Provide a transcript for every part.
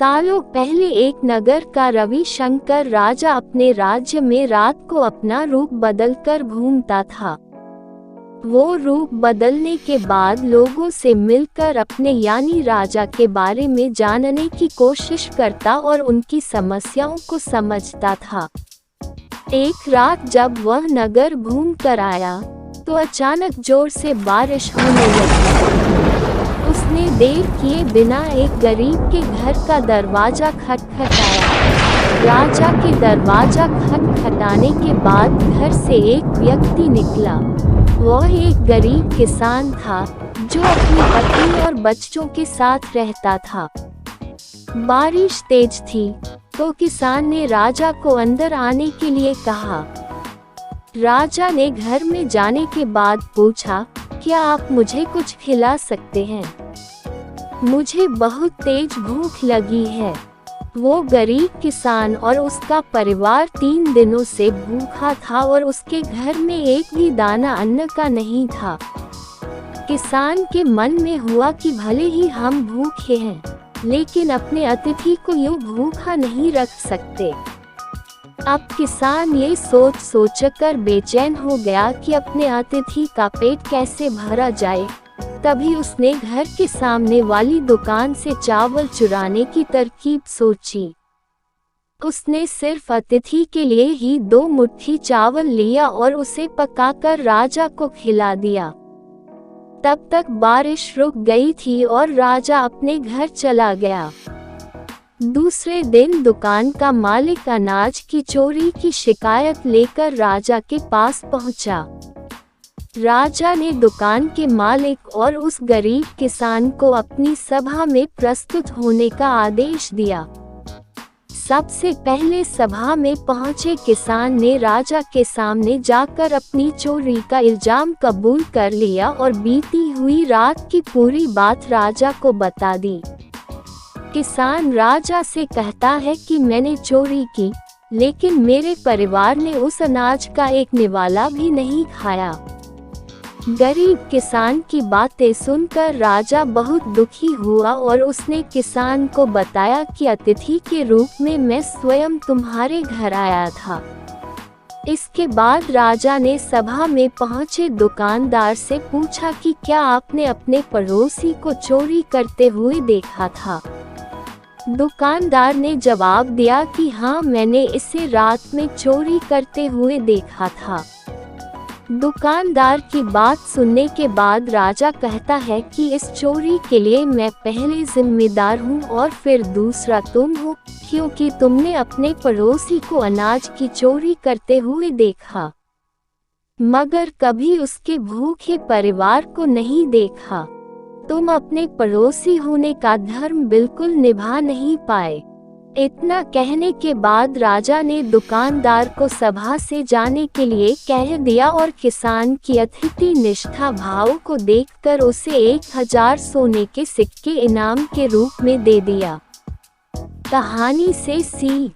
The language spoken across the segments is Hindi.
सालों पहले एक नगर का रविशंकर राजा अपने राज्य में रात को अपना रूप बदलकर घूमता था। वो रूप बदलने के बाद लोगों से मिलकर अपने यानी राजा के बारे में जानने की कोशिश करता और उनकी समस्याओं को समझता था। एक रात जब वह नगर घूम कर आया तो अचानक जोर से बारिश होने लगी। उसने देर किए बिना एक गरीब के घर का दरवाजा खटखटाया। राजा के दरवाजा खटखटाने के बाद घर से एक व्यक्ति निकला। वह एक गरीब किसान था जो अपनी पत्नी और बच्चों के साथ रहता था। बारिश तेज थी तो किसान ने राजा को अंदर आने के लिए कहा। राजा ने घर में जाने के बाद पूछा, क्या आप मुझे कुछ खिला सकते हैं? मुझे बहुत तेज भूख लगी है। वो गरीब किसान और उसका परिवार 3 दिनों से भूखा था और उसके घर में एक भी दाना अन्न का नहीं था। किसान के मन में हुआ कि भले ही हम भूखे हैं, लेकिन अपने अतिथि को यूं भूखा नहीं रख सकते। अब किसान ये सोचकर बेचैन हो गया कि अपने अतिथि का पेट कैसे भरा जाए। तभी उसने घर के सामने वाली दुकान से चावल चुराने की तरकीब सोची। उसने सिर्फ अतिथि के लिए ही 2 मुट्ठी चावल लिया और उसे पकाकर राजा को खिला दिया। तब तक बारिश रुक गई थी और राजा अपने घर चला गया। दूसरे दिन दुकान का मालिक अनाज की चोरी की शिकायत लेकर राजा के पास पहुंचा। राजा ने दुकान के मालिक और उस गरीब किसान को अपनी सभा में प्रस्तुत होने का आदेश दिया। सबसे पहले सभा में पहुंचे किसान ने राजा के सामने जाकर अपनी चोरी का इल्जाम कबूल कर लिया और बीती हुई रात की पूरी बात राजा को बता दी। किसान राजा से कहता है कि मैंने चोरी की, लेकिन मेरे परिवार ने उस अनाज का एक निवाला भी नहीं खाया। गरीब किसान की बातें सुनकर राजा बहुत दुखी हुआ और उसने किसान को बताया कि अतिथि के रूप में मैं स्वयं तुम्हारे घर आया था। इसके बाद राजा ने सभा में पहुंचे दुकानदार से पूछा कि क्या आपने अपने पड़ोसी को चोरी करते हुए देखा था? दुकानदार ने जवाब दिया कि हाँ, मैंने इसे रात में चोरी करते हुए देखा था। दुकानदार की बात सुनने के बाद राजा कहता है कि इस चोरी के लिए मैं पहले जिम्मेदार हूँ और फिर दूसरा तुम हो, क्योंकि तुमने अपने पड़ोसी को अनाज की चोरी करते हुए देखा, मगर कभी उसके भूखे परिवार को नहीं देखा। तुम अपने पड़ोसी होने का धर्म बिल्कुल निभा नहीं पाए। इतना कहने के बाद राजा ने दुकानदार को सभा से जाने के लिए कह दिया और किसान की अतिथि निष्ठा भाव को देखकर उसे 1000 सोने के सिक्के इनाम के रूप में दे दिया। कहानी से सीख,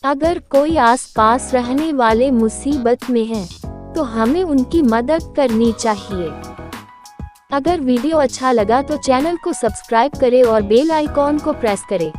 अगर कोई आसपास रहने वाले मुसीबत में है तो हमें उनकी मदद करनी चाहिए। अगर वीडियो अच्छा लगा तो चैनल को सब्सक्राइब करें और बेल आइकॉन को प्रेस करें।